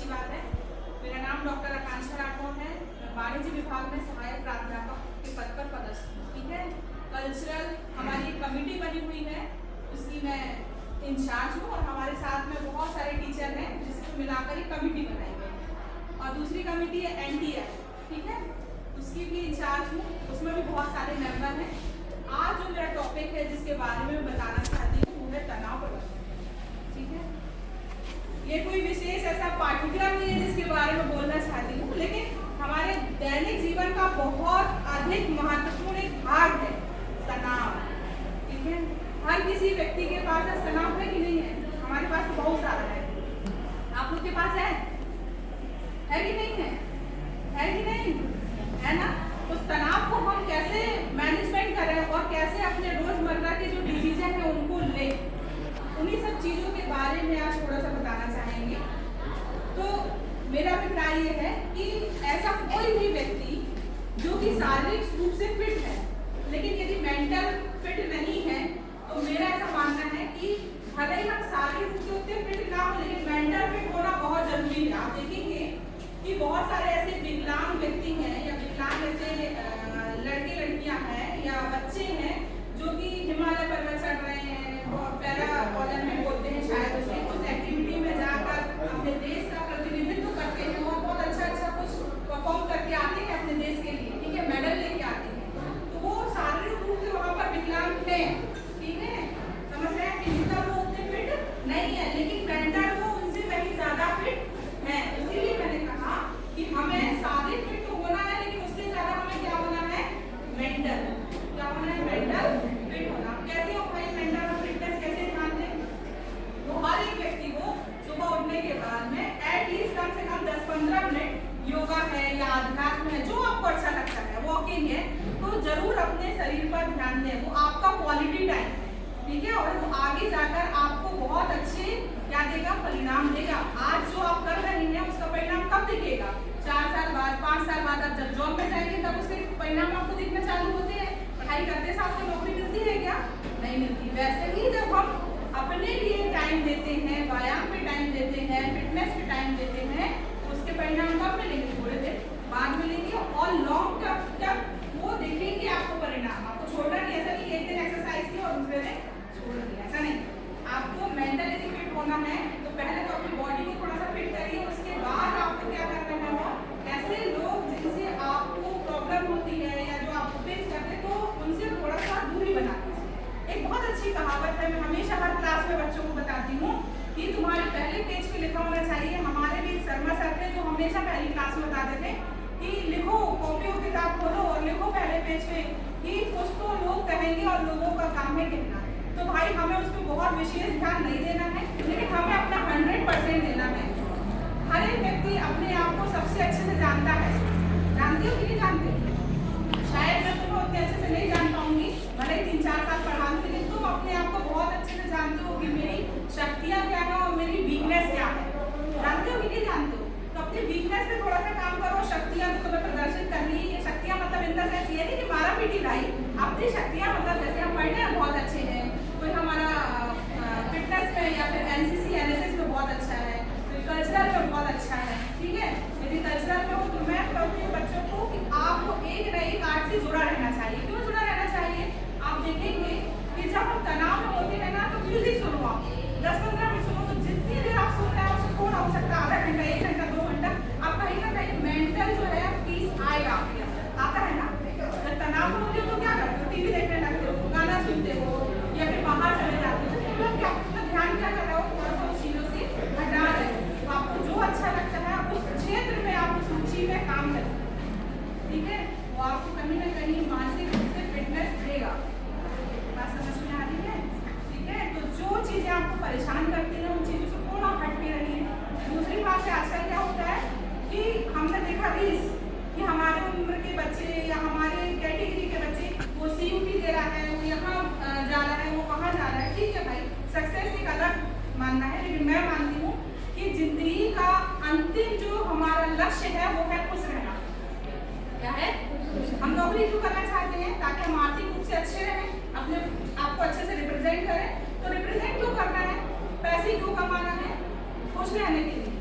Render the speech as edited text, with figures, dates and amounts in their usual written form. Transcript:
अच्छी बात है। मेरा नाम डॉक्टर आकांक्षा राठौर है। मैं वाणिज्य विभाग में सहायक प्राध्यापक के पद पर पदस्थ हूँ। ठीक है। कल्चरल हमारी एक कमेटी बनी हुई है, उसकी मैं इंचार्ज हूँ और हमारे साथ में बहुत सारे टीचर हैं जिसको मिलाकर एक कमेटी बनाई गई है। और दूसरी कमेटी है NTF, ठीक है, उसकी भी इंचार्ज हूँ, उसमें भी बहुत सारे मेंबर हैं। आज जो मेरा टॉपिक है जिसके बारे में बताना चाहती हूँ वो है तनाव प्रबंधन। ठीक है, ये कोई विशेष ऐसा पाठ्यक्रम नहीं है जिसके बारे में बोलना चाहती हूँ, लेकिन हमारे दैनिक जीवन का बहुत अधिक महत्वपूर्ण एक भाग है तनाव। ठीक है, हर किसी व्यक्ति के पास तनाव है कि नहीं है? हमारे पास तो बहुत सारा है। आप लोग के पास है कि नहीं है? है कि नहीं है ना? उस तनाव को हम कैसे मैनेजमेंट करें और कैसे अपने रोजमर्रा के जो डिसीजन है उनको ले, उन्हीं सब चीजों के बारे में आज थोड़ा सा बताना चाहेंगे। तो मेरा अभिप्राय ये है कि ऐसा कोई भी व्यक्ति जो कि शारीरिक रूप से फिट है लेकिन यदि मेंटल फिट नहीं है, तो मेरा ऐसा मानना है कि भले ही हम शारीरिक रूप से उतने फिट ना हो लेकिन मेंटल फिट होना बहुत जरूरी है। आप देखेंगे कि बहुत सारे ऐसे विकलांग व्यक्ति हैं या विकलांग ऐसे लड़के लड़कियां हैं या बच्चे हैं जो कि हिमालय पर्वत चढ़ रहे हैं और पैरा ओलंपिक बोलते हैं शायद, उसमें उस एक्टिविटी में जाकर अपने देश का प्रतिनिधित्व करते हैं और बहुत अच्छा कुछ परफॉर्म करके आते हैं अपने देश के लिए। ठीक है, मेडल लेके आते हैं, तो वो शारीरिक रूप से वहाँ पर विकलांग है। ठीक है, समझ रहे हैं? फिजिकल वो उतने फिट नहीं है लेकिन मेंटल वो उनसे कहीं ज्यादा फिट है। इसीलिए मैंने कहा कि हमें शारीरिक फिट तो होना है लेकिन उससे ज्यादा हमें क्या होना है? मेंटल। क्या होना है? मेंटल फिट होना। कैसे हो भाई मेंटल और फिटनेस कैसे ध्यान दें? तो हर एक व्यक्ति को सुबह उठने के बाद में एटलीस्ट कम से कम 10-15 मिनट योगा है या अध्यात्म है, जो आपको अच्छा लगता है, वॉकिंग है, तो जरूर अपने शरीर पर ध्यान दें। वो आपका क्वालिटी टाइम है। ठीक है, और वो आगे जाकर आपको बहुत अच्छे क्या देगा? परिणाम देगा। आज जो आप कर रहे हैं उसका परिणाम कब दिखेगा? 4 साल बाद, 5 साल बाद आप जब जॉब में जाएंगे तब उसके परिणाम आपको दिखना चालू होते हैं। पढ़ाई करते साथ में नौकरी मिलती है क्या? नहीं मिलती। वैसे ही जब हम अपने लिए टाइम देते हैं, व्यायाम पे टाइम देते हैं, फिटनेस पे टाइम देते हैं, तो उसके परिणाम कब मिलेंगे? थोड़े देर बाद मिलेंगे और लॉन्ग टर्म तक वो दिखेंगे आपको परिणाम। आपको छोड़ना नहीं, ऐसा नहीं एक दिन एक्सरसाइज की और दूसरे दिन छोड़ दिया, ऐसा नहीं। आपको मेंटली फिट होना है तो पहले तो अपनी बॉडी को थोड़ा सा फिट करिए, उसके बाद आपको क्या करना है? वो ऐसे लोग जिनसे आपको प्रॉब्लम होती है या जो आपको फेस करते हैं तो उनसे थोड़ा सा दूरी बना दीजिए। एक बहुत अच्छी कहावत है, मैं हमेशा हर क्लास में बच्चों को बताती हूँ कि तुम्हारे पहले पेज पे लिखा होना चाहिए। हमारे भी शर्मा सर थे जो हमेशा पहली क्लास में बताते थे कि लिखो, कॉपी और किताब खोलो और लिखो पहले पेज पे कि कुछ तो लोग कहेंगे और लोगों का काम है कहना। तो भाई हमें उस पर बहुत विशेष ध्यान नहीं देना है लेकिन हमें अपना 100% देना है। हर एक व्यक्ति अपने आप को सबसे अच्छे से जानता है। जानते हो कि नहीं जानते? शायद मैं तुम्हें उतने अच्छे से नहीं जान पाऊंगी, भले 3-4 साल पढ़ा दूँ, लेकिन तुम अपने आप को बहुत अच्छे से जानते हो कि मेरी शक्तियाँ क्या है और मेरी वीकनेस क्या है। जानते हो कि नहीं जानते हो? तो अपनी वीकनेस पे थोड़ा सा काम करो। शक्तियाँ तो तुम्हें प्रदर्शित करनी है। शक्तियाँ मतलब इन द सेंस ये नहीं कि मारा पीटी भाई, अपनी शक्तियाँ मतलब जैसे हम पढ़ने में बहुत अच्छे हैं, कोई हमारा फिटनेस में या फिर NCC NSS में बहुत अच्छा है, कोई कल्चरल में बहुत अच्छा है। ठीक है, यदि कल्चरल में हो तो मैं कहती हूँ बच्चों को कि आपको एक न एक आर्ट से जुड़ा रहना चाहिए। क्यों जुड़ा रहना चाहिए? आप देखेंगे कि जब हम तनाव में होते हैं ना तो म्यूजिक सुनो, आप 10-15 मिनट सुनो, तो जितनी देर आप सुन रहे हैं उससे थोड़ा हो सकता है आधा घंटा, 1 घंटा, 2 घंटा, आप कहीं ना कहीं मेंटल जो है पीस आएगा आपके अंदर। आता है ना? जब तनाव में होते हो तो क्या करते हो? टीवी देखने लगते हो, गाना सुनते हो या फिर बाहर चले जाते हो, तो क्या ध्यान क्या कर रहे हो? थोड़ा सा उस चीजों से हटा रहे हो। तो आपको जो अच्छा लगता है उस क्षेत्र में आप उस सूची में काम करें। ठीक है, वो आपको कहीं ना कहीं मानसिक रूप से फिटनेस देगा। बात समझ में आ रही है? ठीक है, तो जो चीजें आपको परेशान करती हैं उन चीजों से थोड़ा हट के रहिए। दूसरी बात से आजकल क्या होता है कि हमने देखा रील्स कि हमारे उम्र के बच्चे या हमारे कैटेगरी के बच्चे वो CUT दे रहा है, वो यहाँ जा रहा है, वो वहाँ जा रहा है। ठीक है भाई, सक्सेस एक अलग मानना है, लेकिन मैं मानती हूँ कि जिंदगी का अंतिम जो हमारा लक्ष्य है वो है खुश रहना। क्या है? हम नौकरी क्यों करना चाहते हैं? ताकि हम आर्थिक रूप से अच्छे रहें, अपने आप को अच्छे से रिप्रेजेंट करें। तो रिप्रेजेंट क्यों करना है? पैसे क्यों कमाना है? खुश रहने के लिए।